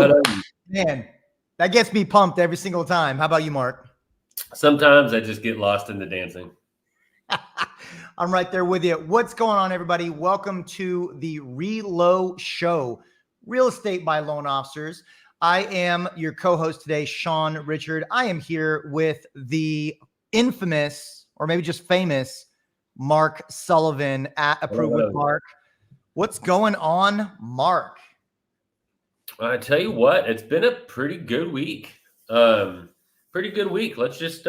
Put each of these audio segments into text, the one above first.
ahead. Man, that gets me pumped every single time. How about you, Mark? Sometimes I just get lost in the dancing. I'm right there with you. What's going on, everybody? Welcome to the Reload Show, Real Estate by Loan Officers. I am your co-host today, Sean Richard. I am here with the infamous, or maybe just famous, Mark Sullivan at Approve with Mark. What's going on, Mark? I tell you what, it's been a pretty good week. Let's just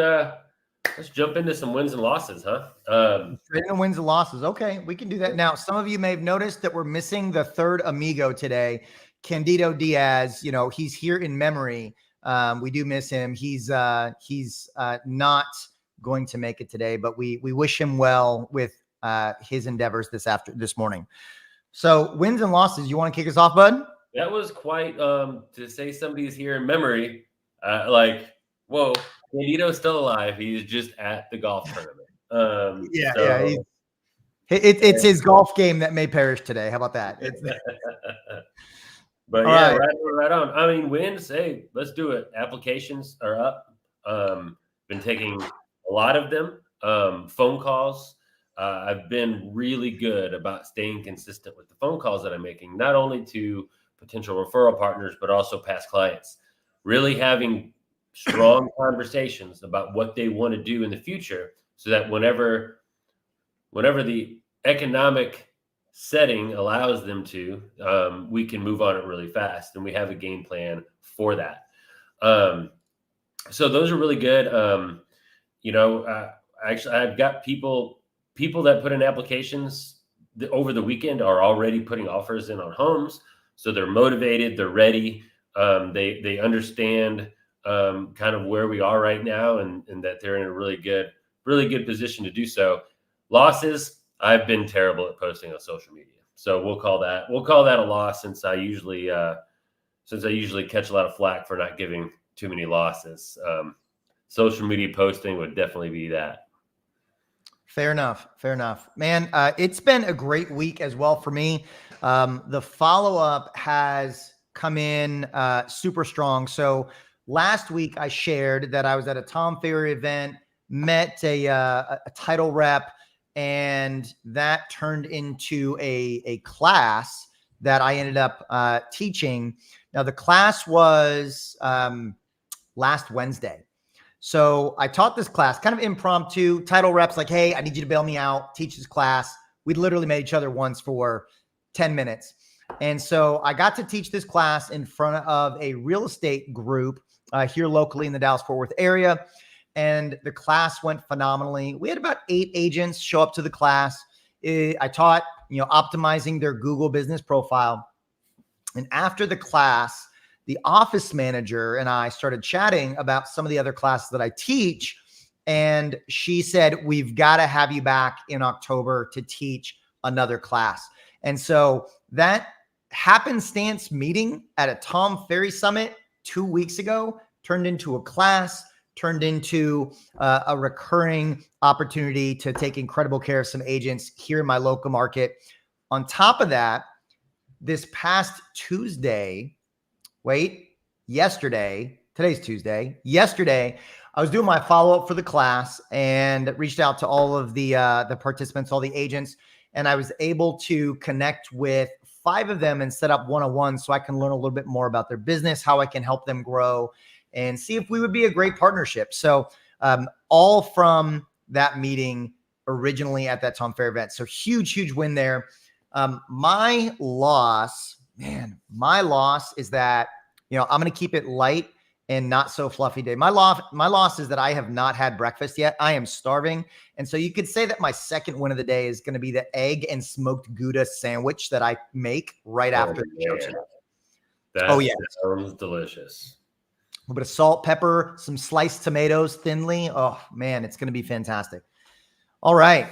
let's jump into some wins and losses, huh? Straight into wins and losses. Okay, we can do that. Now, some of you may have noticed that we're missing the third amigo today, Candido Diaz. You know, he's here in memory. We do miss him. He's not going to make it today, but we wish him well with his endeavors this morning. So, wins and losses. You want to kick us off, bud? That was quite to say somebody's here in memory. Like, whoa, Candido's still alive. He's just at the golf tournament. It's his golf game that may perish today. How about that? But all yeah, right on. I mean, wins. Hey, let's do it. Applications are up. Been taking a lot of them. Phone calls. I've been really good about staying consistent with the phone calls that I'm making, not only to potential referral partners, but also past clients. Really having strong conversations about what they want to do in the future, so that whenever the economic setting allows them to, we can move on it really fast, and we have a game plan for that. So those are really good. Actually, I've got people that put in applications over the weekend are already putting offers in on homes. So they're motivated, they're ready. They understand kind of where we are right now, and that they're in a really good position to do so. Losses, I've been terrible at posting on social media, so we'll call that a loss, since I usually catch a lot of flack for not giving too many losses. Social media posting would definitely be that. Fair enough. Man, it's been a great week as well for me. The follow-up has come in super strong. So last week I shared that I was at a Tom Ferry event, met a title rep, and that turned into a class that I ended up teaching. Now the class was last Wednesday. So I taught this class, kind of impromptu. Title reps like, hey, I need you to bail me out, teach this class. We literally met each other once for 10 minutes. And so I got to teach this class in front of a real estate group here locally in the Dallas-Fort Worth area. And the class went phenomenally. We had about 8 agents show up to the class. I taught, optimizing their Google business profile. And after the class, the office manager and I started chatting about some of the other classes that I teach. And she said, we've got to have you back in October to teach another class. And so that happenstance meeting at a Tom Ferry Summit 2 weeks ago turned into a class, turned into a recurring opportunity to take incredible care of some agents here in my local market. On top of that, this past Tuesday, today's Tuesday. Yesterday, I was doing my follow-up for the class and reached out to all of the participants, all the agents, and I was able to connect with 5 of them and set up one-on-one so I can learn a little bit more about their business, how I can help them grow, and see if we would be a great partnership. So all from that meeting originally at that Tom Ferry event. So huge win there. My loss is that, I'm going to keep it light and not so fluffy day. My loss is that I have not had breakfast yet. I am starving. And so you could say that my second win of the day is going to be the egg and smoked Gouda sandwich that I make right after the show tonight. That sounds delicious. A little bit of salt, pepper, some sliced tomatoes thinly. Oh man, it's going to be fantastic. All right.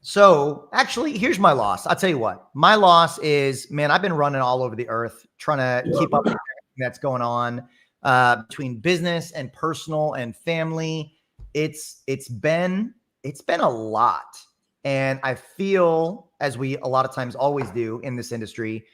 So actually, here's my loss. I'll tell you what, my loss is, man, I've been running all over the earth trying to keep up with everything that's going on between business and personal and family. It's been a lot. And I feel, as we a lot of times always do in this industry,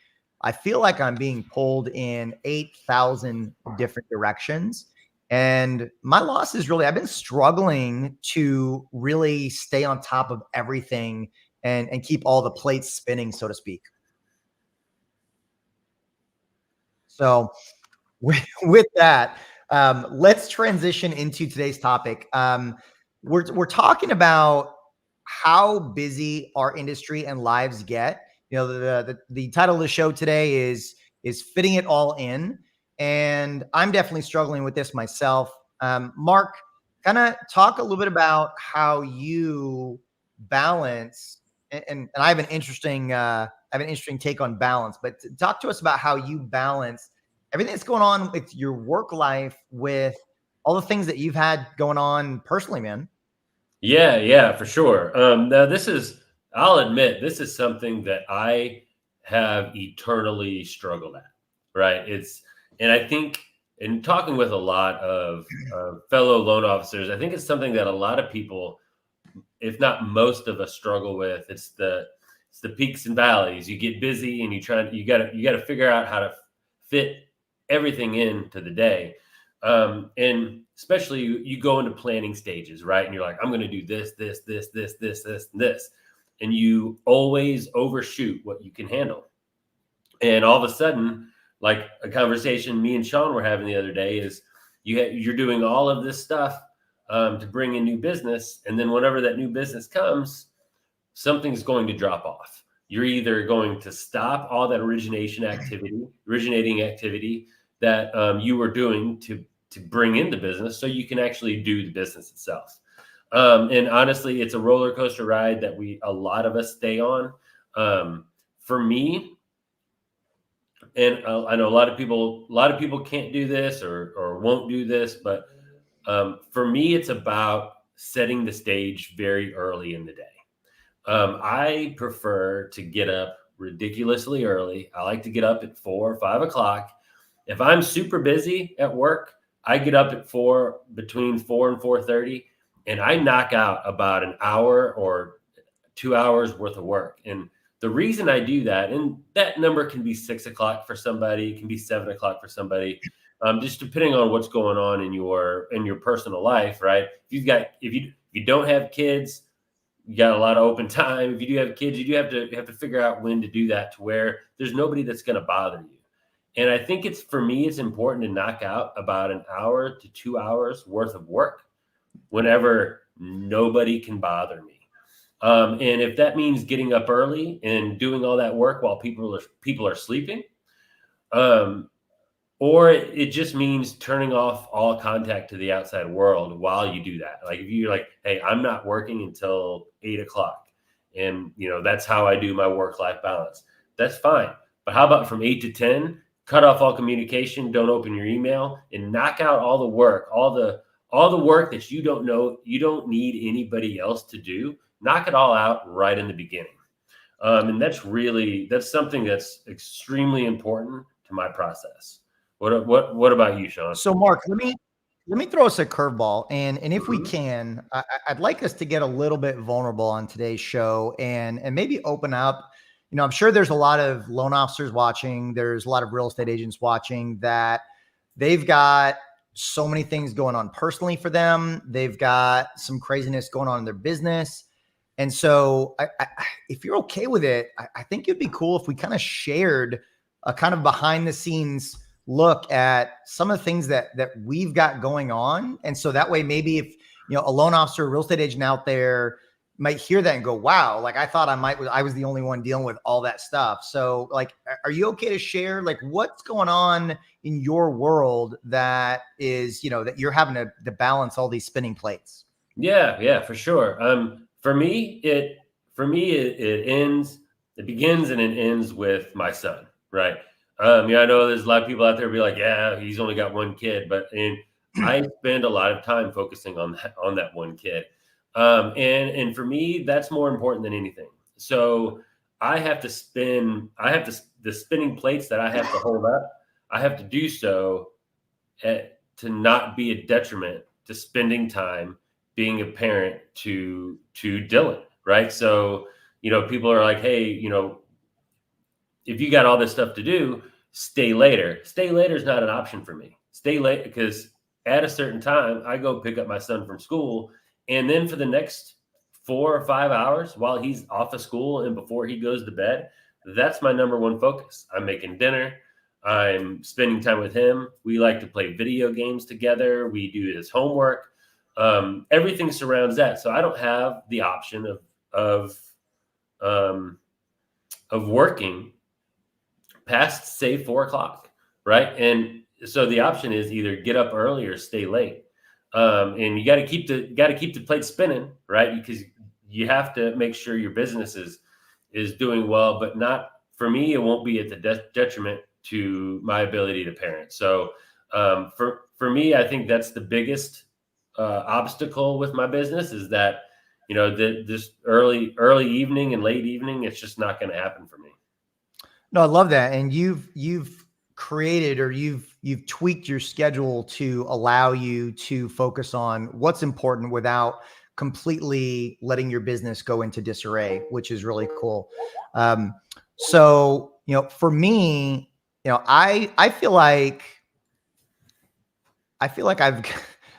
I feel like I'm being pulled in 8,000 different directions. And my loss is really, I've been struggling to really stay on top of everything and keep all the plates spinning, so to speak. So with that, let's transition into today's topic. We're talking about how busy our industry and lives get. You know, the title of the show today is fitting it all in, and I'm definitely struggling with this myself. Mark, kind of talk a little bit about how you balance, and I have an interesting take on balance. But talk to us about how you balance everything that's going on with your work life, with all the things that you've had going on personally, man. Yeah, for sure. Now I'll admit, this is something that I have eternally struggled at, right? And I think in talking with a lot of fellow loan officers, I think it's something that a lot of people, if not most of us, struggle with. It's the peaks and valleys. You get busy and you got to figure out how to fit everything into the day. And especially you go into planning stages, right? And you're like, I'm going to do this, and this. And you always overshoot what you can handle. And all of a sudden, like a conversation me and Sean were having the other day is you're doing all of this stuff to bring in new business. And then whenever that new business comes, something's going to drop off. You're either going to stop all that originating activity that you were doing to bring in the business, so you can actually do the business itself. And honestly, it's a roller coaster ride that a lot of us stay on. For me, and I know a lot of people can't do this or won't do this, but for me, it's about setting the stage very early in the day. I prefer to get up ridiculously early. I like to get up at 4 or 5 o'clock. If I'm super busy at work, I get up at between 4 and 4:30, and I knock out about an hour or 2 hours worth of work. And the reason I do that, and that number can be 6 o'clock for somebody, it can be 7 o'clock for somebody, just depending on what's going on in your personal life, right? If you don't have kids, you got a lot of open time. If you do have kids, you have to figure out when to do that to where there's nobody that's going to bother you. And I think for me, it's important to knock out about an hour to 2 hours worth of work whenever nobody can bother me. And if that means getting up early and doing all that work while people are sleeping, um, or it just means turning off all contact to the outside world while you do that. Like if you're like, hey, I'm not working until 8 o'clock, and that's how I do my work-life balance. That's fine. But how about from 8 to 10? Cut off all communication. Don't open your email and knock out all the work, all the work that you don't need anybody else to do. Knock it all out right in the beginning. And that's something that's extremely important to my process. What about you, Sean? So, Mark, let me throw us a curveball, and if we Mhm. can, I'd like us to get a little bit vulnerable on today's show, and maybe open up. I'm sure there's a lot of loan officers watching. There's a lot of real estate agents watching that they've got so many things going on personally for them. They've got some craziness going on in their business. And so if you're okay with it, I think it'd be cool if we kind of shared a kind of behind the scenes look at some of the things that we've got going on. And so that way, maybe if, a loan officer, a real estate agent out there might hear that and go, wow, like I thought I was the only one dealing with all that stuff. So like, are you okay to share like what's going on in your world that is, that you're having to balance all these spinning plates? Yeah, for sure. It begins and it ends with my son, right? Yeah, I know there's a lot of people out there be like, yeah, he's only got one kid, and I spend a lot of time focusing on that one kid. And for me, that's more important than anything. So the spinning plates that I have to hold up, I have to do so to not be a detriment to spending time being a parent to Dylan, right? So, people are like, hey, if you got all this stuff to do, stay later. Stay later is not an option for me. Stay late because at a certain time, I go pick up my son from school. And then for the next 4 or 5 hours while he's off of school and before he goes to bed, that's my number one focus. I'm making dinner. I'm spending time with him. We like to play video games together. We do his homework. Everything surrounds that. So I don't have the option um, of working past say 4 o'clock, right? And so the option is either get up early or stay late. And you got to keep the plate spinning, right? Because you have to make sure your business is doing well, but not for me. It won't be at the detriment to my ability to parent. So for me, I think that's the biggest obstacle with my business is that this early evening and late evening, it's just not going to happen for me. No, I love that. And you've created, or you've tweaked your schedule to allow you to focus on what's important without completely letting your business go into disarray, which is really cool. So, for me, I feel like I've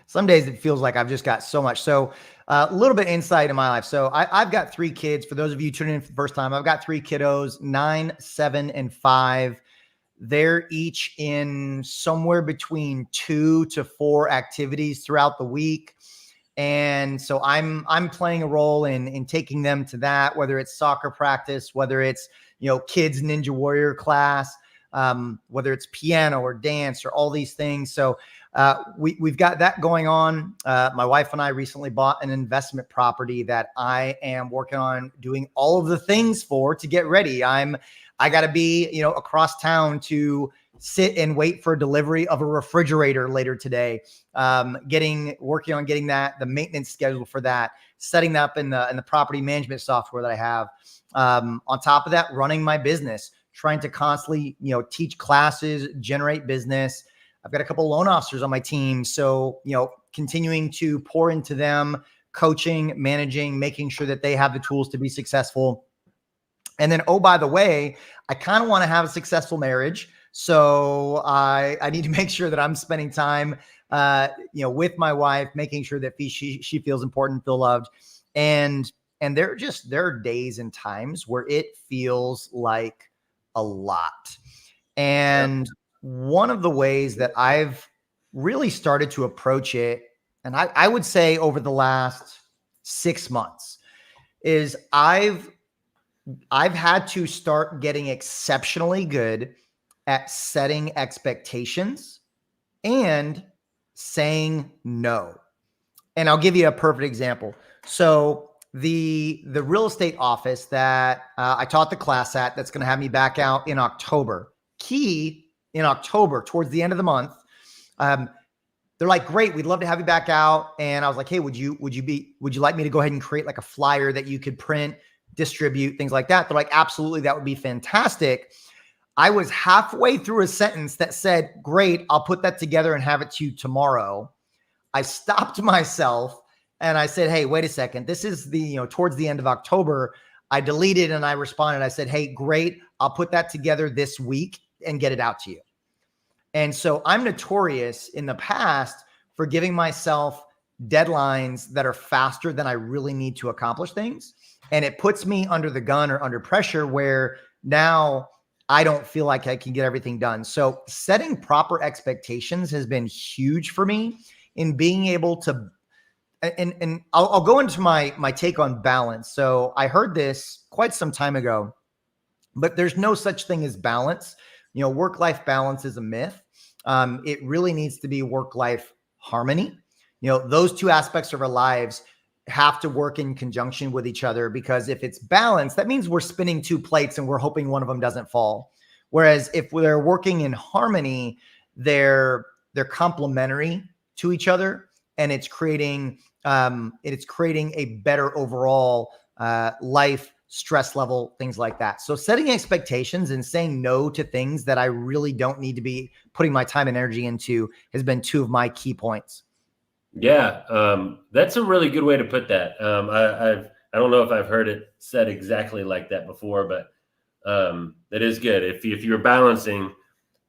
some days it feels like I've just got so much. So a little bit insight in my life. So I've got 3 kids. For those of you tuning in for the first time, I've got 3 kiddos, 9, 7, and 5. They're each in somewhere between 2 to 4 activities throughout the week. And so I'm playing a role in taking them to that, whether it's soccer practice, whether it's, kids Ninja Warrior class, whether it's piano or dance or all these things. So we've got that going on. My wife and I recently bought an investment property that I am working on doing all of the things to get ready. I got to be, across town to sit and wait for delivery of a refrigerator later today. Working on getting the maintenance schedule for that, setting that up in the property management software that I have. On top of that, running my business, trying to constantly, teach classes, generate business. I've got a couple of loan officers on my team. So, continuing to pour into them, coaching, managing, making sure that they have the tools to be successful. And then, oh, by the way, I kind of want to have a successful marriage. So I need to make sure that I'm spending time, with my wife, making sure that she feels important, feel loved. And there are days and times where it feels like a lot. And one of the ways that I've really started to approach it, and I would say over the last 6 months, is I've had to start getting exceptionally good at setting expectations and saying no. And I'll give you a perfect example. So the real estate office that I taught the class at, that's going to have me back out in October, in October, towards the end of the month. They're like, great, we'd love to have you back out. And I was like, hey, would you like me to go ahead and create like a flyer that you could print, distribute, things like that? They're like, absolutely, that would be fantastic. I was halfway through a sentence that said, great, I'll put that together and have it to you tomorrow. I stopped myself and I said, hey, wait a second. This is towards the end of October. I deleted and I responded. I said, hey, great, I'll put that together this week and get it out to you. And so I'm notorious in the past for giving myself deadlines that are faster than I really need to accomplish things. And it puts me under the gun or under pressure where now I don't feel like I can get everything done. So setting proper expectations has been huge for me in being able to, and I'll go into my take on balance. So I heard this quite some time ago, but there's no such thing as balance. Work-life balance is a myth. It really needs to be work-life harmony. Those two aspects of our lives have to work in conjunction with each other, because if it's balanced, that means we're spinning 2 plates and we're hoping one of them doesn't fall. Whereas if they're working in harmony, they're complementary to each other, and it's creating a better overall life, stress level, things like that. So setting expectations and saying no to things that I really don't need to be putting my time and energy into has been 2 of my key points. Yeah, that's a really good way to put that. I don't know if I've heard it said exactly like that before, but That is good. If you're balancing,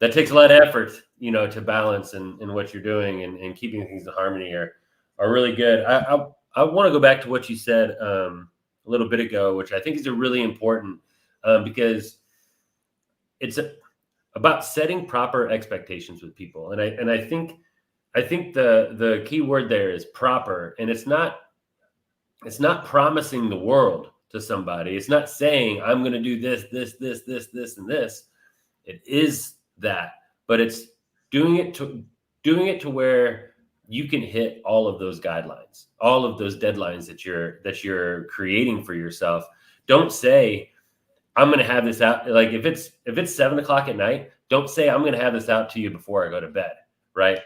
that takes a lot of effort, to balance in what you're doing, and keeping things in harmony are really good. I want to go back to what you said a little bit ago, which I think is a really important, because it's about setting proper expectations with people, and I think the key word there is proper, and it's not promising the world to somebody. It's not saying I'm going to do this, and this. It is that, but it's doing it to where you can hit all of those guidelines, all of those deadlines that you're creating for yourself. Don't say I'm going to have this out. Like if it's 7 o'clock at night, don't say I'm going to have this out to you before I go to bed. Right?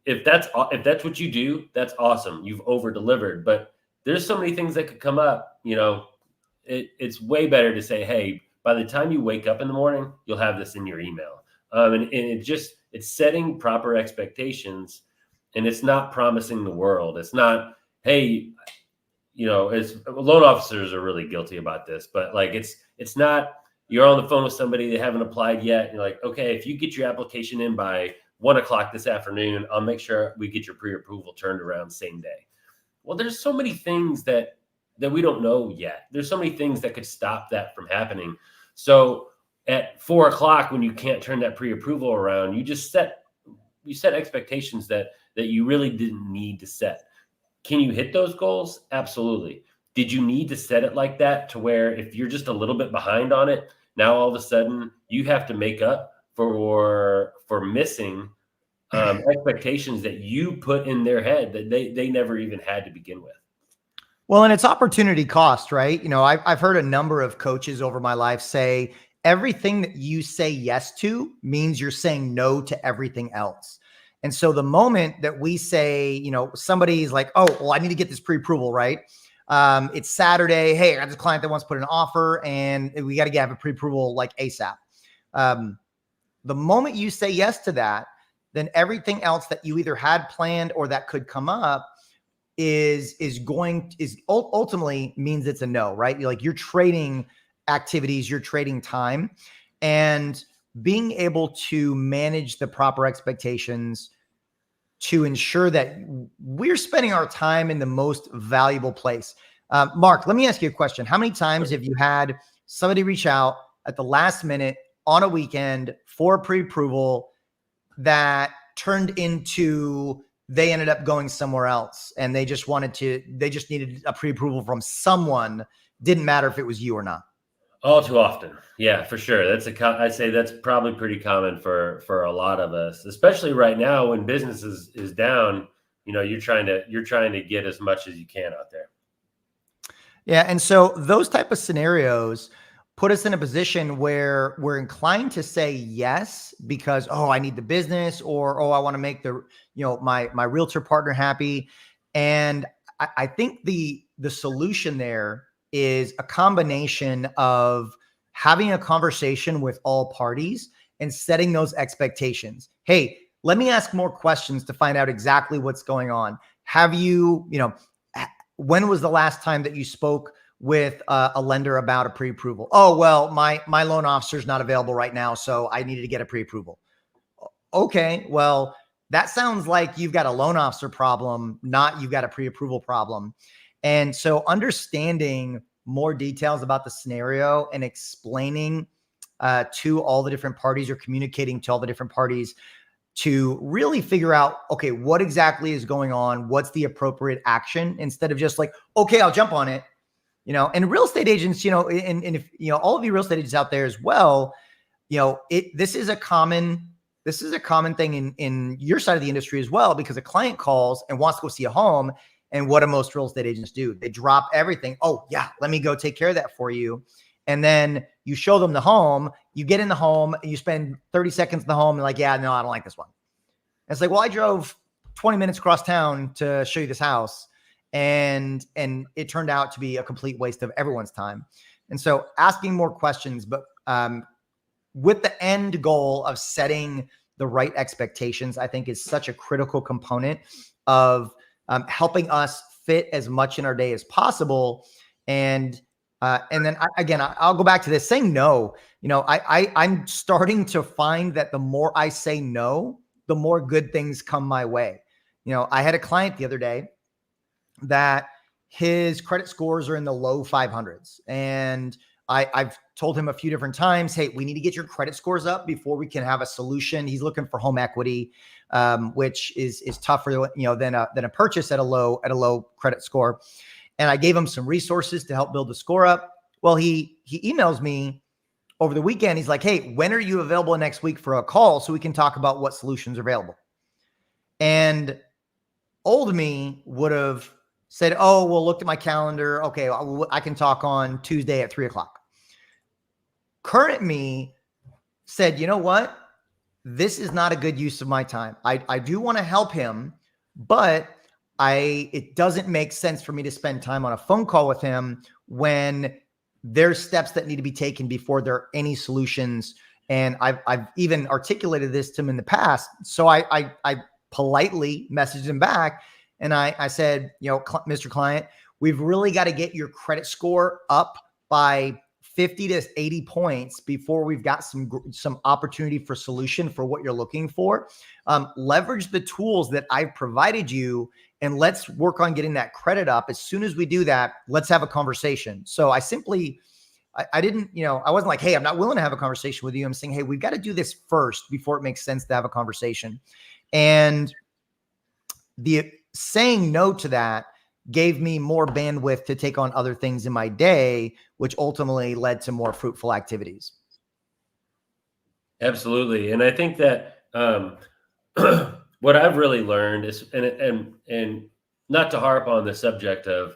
If that's what you do, that's awesome. You've over delivered. But there's so many things that could come up. It's way better to say, hey, by the time you wake up in the morning, you'll have this in your email. And it's setting proper expectations, and it's not promising the world. It's not, hey, it's loan officers are really guilty about this, but like it's not, you're on the phone with somebody, they haven't applied yet. You're like, okay, if you get your application in by 1 o'clock this afternoon, I'll make sure we get your pre-approval turned around same day. Well, there's so many things that we don't know yet. There's so many things that could stop that from happening. So at 4 o'clock, when you can't turn that pre-approval around, you set expectations that you really didn't need to set. Can you hit those goals? Absolutely. Did you need to set it like that to where if you're just a little bit behind on it, now all of a sudden you have to make up for missing expectations that you put in their head that they never even had to begin with? Well, and it's opportunity cost, right? I've heard a number of coaches over my life say everything that you say yes to means you're saying no to everything else. And so the moment that we say, somebody's like, oh, well, I need to get this pre-approval, right? It's Saturday. Hey, I got this client that wants to put an offer and we got to have a pre-approval like ASAP. The moment you say yes to that, then everything else that you either had planned or that could come up is ultimately means it's a no, right? You're trading activities, you're trading time, and being able to manage the proper expectations to ensure that we're spending our time in the most valuable place. Mark, let me ask you a question. How many times have you had somebody reach out at the last minute on a weekend for a pre-approval that turned into they ended up going somewhere else and they just needed a pre-approval from someone, didn't matter if it was you or not? All too often. Yeah, for sure. I'd say that's probably pretty common for a lot of us, especially right now when business is down. You're trying to get as much as you can out there. Yeah. And so those type of scenarios put us in a position where we're inclined to say yes because, oh, I need the business, or, oh, I want to make my realtor partner happy. And I think the solution there is a combination of having a conversation with all parties and setting those expectations. Hey, let me ask more questions to find out exactly what's going on. When was the last time that you spoke with a lender about a pre-approval? Oh, well, my loan officer's not available right now, so I needed to get a pre-approval. Okay, well, that sounds like you've got a loan officer problem, not you've got a pre-approval problem. And so understanding more details about the scenario and explaining to all the different parties, or communicating to all the different parties, to really figure out, okay, what exactly is going on? What's the appropriate action? Instead of just like, okay, I'll jump on it. And real estate agents, and if, all of you real estate agents out there as well, this is a common thing in your side of the industry as well, because a client calls and wants to go see a home. And what do most real estate agents do? They drop everything. Oh yeah, let me go take care of that for you. And then you show them the home, you get in the home, and you spend 30 seconds in the home and like, yeah, no, I don't like this one. And it's like, well, I drove 20 minutes across town to show you this house. And it turned out to be a complete waste of everyone's time. And so asking more questions, but with the end goal of setting the right expectations, I think is such a critical component of helping us fit as much in our day as possible. And And then I'll go back to this saying no. I'm starting to find that the more I say no, the more good things come my way. I had a client the other day that his credit scores are in the low 500s. And I've told him a few different times, hey, we need to get your credit scores up before we can have a solution. He's looking for home equity, which is tougher, than a purchase at a low credit score. And I gave him some resources to help build the score up. Well, he emails me over the weekend. He's like, hey, when are you available next week for a call so we can talk about what solutions are available? And old me would have said, oh, well, looked at my calendar. Okay, I can talk on Tuesday at 3:00. Current me said, you know what? This is not a good use of my time. I do want to help him, but it doesn't make sense for me to spend time on a phone call with him when there's steps that need to be taken before there are any solutions. And I've even articulated this to him in the past. So I politely messaged him back and I said, Mr. Client, we've really got to get your credit score up by 50 to 80 points before we've got some opportunity for solution for what you're looking for. Leverage the tools that I've provided you and let's work on getting that credit up. As soon as we do that, let's have a conversation. So I didn't, I wasn't like, hey, I'm not willing to have a conversation with you. I'm saying, hey, we've got to do this first before it makes sense to have a conversation. And the saying no to that gave me more bandwidth to take on other things in my day, which ultimately led to more fruitful activities. Absolutely. And I think that what I've really learned is, and not to harp on the subject of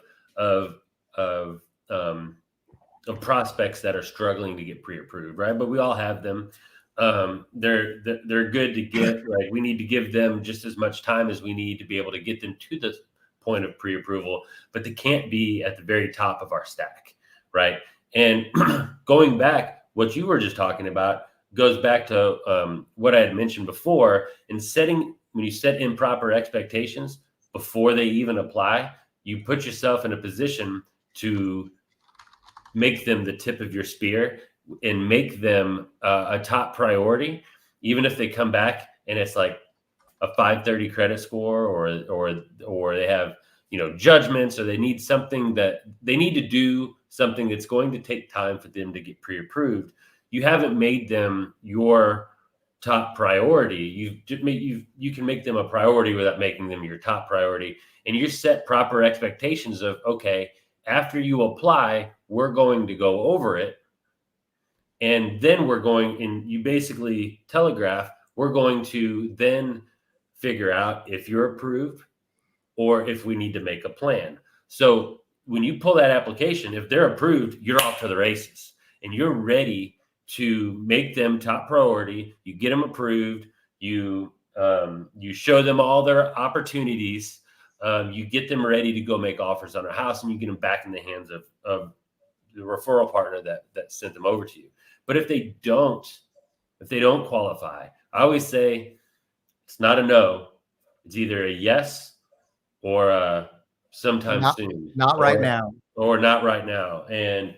prospects that are struggling to get pre-approved, right? But we all have them. They're good to get, right? We need to give them just as much time as we need to be able to get them to the point of pre-approval, but they can't be at the very top of our stack, right? And going back, what you were just talking about goes back to what I had mentioned before. When you set improper expectations before they even apply, you put yourself in a position to make them the tip of your spear and make them a top priority, even if they come back and it's like a 530 credit score, or they have judgments, or they need to do something that's going to take time for them to get pre-approved. You haven't made them your top priority. You can make them a priority without making them your top priority, and you set proper expectations of, okay, after you apply, we're going to go over it, and then you basically telegraph, we're going to then figure out if you're approved or if we need to make a plan. So when you pull that application, if they're approved, you're off to the races and you're ready to make them top priority. You get them approved. You show them all their opportunities. You get them ready to go make offers on a house, and you get them back in the hands of the referral partner that sent them over to you. But if they don't qualify, I always say it's not a no. It's either a yes or sometime soon. Not right now. Or not right now. And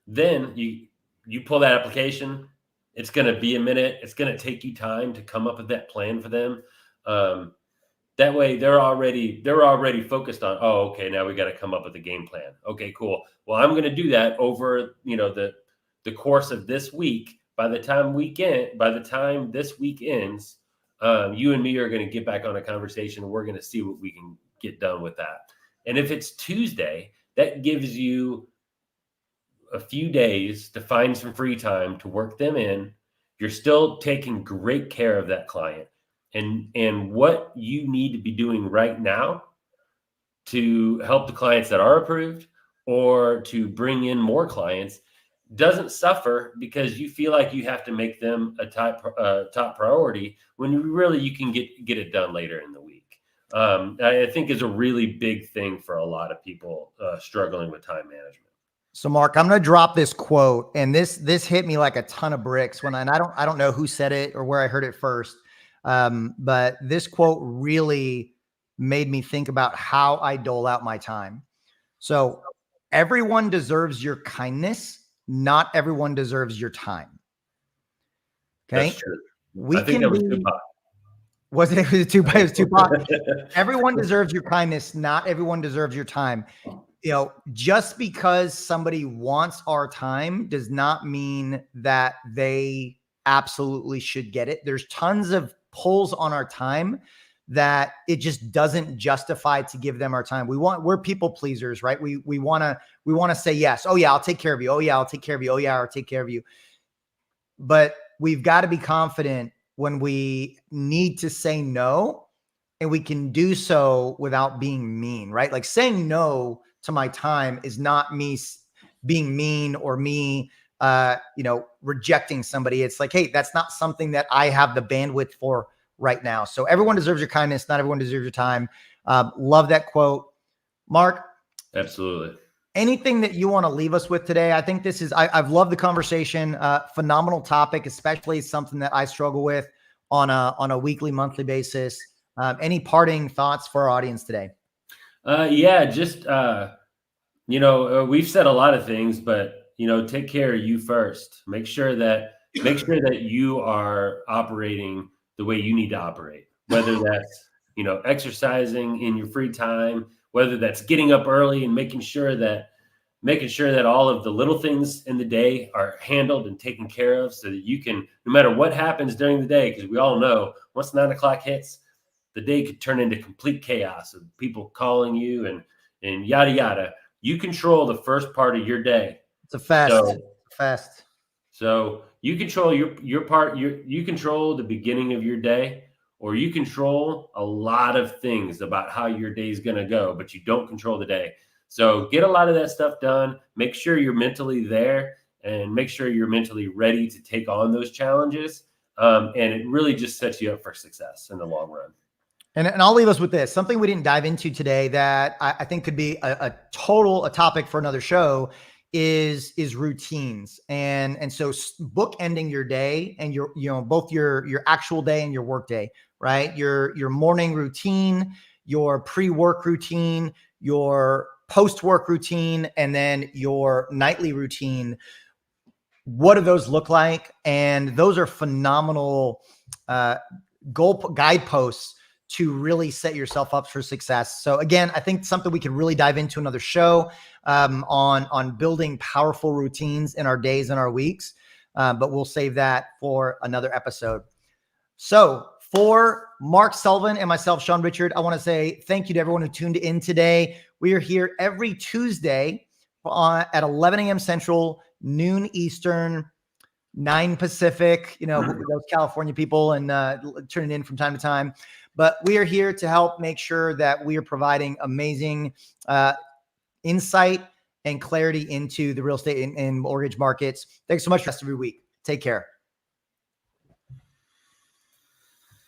then you pull that application. It's going to be a minute. It's going to take you time to come up with that plan for them. That way they're already focused on, oh, okay, now we got to come up with a game plan. Okay, cool. Well, I'm going to do that over, the course of this week. By the time this week ends, you and me are going to get back on a conversation, and we're going to see what we can get done with that. And if it's Tuesday, that gives you a few days to find some free time to work them in. You're still taking great care of that client. And what you need to be doing right now to help the clients that are approved or to bring in more clients doesn't suffer because you feel like you have to make them a top priority when really you can get it done later in the week. I think is a really big thing for a lot of people struggling with time management. So Mark, I'm going to drop this quote, and this hit me like a ton of bricks and I don't know who said it or where I heard it first. But this quote really made me think about how I dole out my time. So everyone deserves your kindness. Not everyone deserves your time. Okay. That's true. We I think can that was be, Tupac. it was Tupac. Everyone deserves your kindness. Not everyone deserves your time. Just because somebody wants our time does not mean that they absolutely should get it. There's tons of pulls on our time that it just doesn't justify to give them our time. We're people pleasers, right? We want to say yes. Oh yeah, I'll take care of you. Oh yeah, I'll take care of you. Oh yeah, I'll take care of you. But we've got to be confident when we need to say no, and we can do so without being mean, right? Like saying no to my time is not me being mean or me, rejecting somebody. It's like, hey, that's not something that I have the bandwidth for right now. So everyone deserves your kindness. Not everyone deserves your time. Love that quote. Mark. Absolutely. Anything that you want to leave us with today? I think I've loved the conversation. Phenomenal topic, especially something that I struggle with on a weekly, monthly basis. Any parting thoughts for our audience today? Yeah, just we've said a lot of things, but take care of you first. Make sure that you are operating the way you need to operate. Whether that's exercising in your free time, whether that's getting up early and making sure that all of the little things in the day are handled and taken care of, so that you can, no matter what happens during the day, because we all know once 9 o'clock hits, the day could turn into complete chaos of people calling you and yada yada. You control the first part of your day. It's a fast. So you control your part. You control the beginning of your day, or you control a lot of things about how your day is going to go, but you don't control the day. So get a lot of that stuff done. Make sure you're mentally there, and make sure you're mentally ready to take on those challenges. And it really just sets you up for success in the long run. And I'll leave us with this, something we didn't dive into today that I think could be a topic for another show is routines. And so bookending your day and both your actual day and your work day, right? Your morning routine, your pre-work routine, your post-work routine, and then your nightly routine. What do those look like? And those are phenomenal guideposts to really set yourself up for success. So again, I think something we could really dive into another show on building powerful routines in our days and our weeks. But we'll save that for another episode. So for Mark Sullivan and myself, Sean Richard, I want to say thank you to everyone who tuned in today. We are here every Tuesday at 11 a.m. Central, noon Eastern, 9 Pacific, those California people, and turning in from time to time. But we are here to help make sure that we are providing amazing insight and clarity into the real estate and mortgage markets. Thanks so much for the rest of your week. Take care.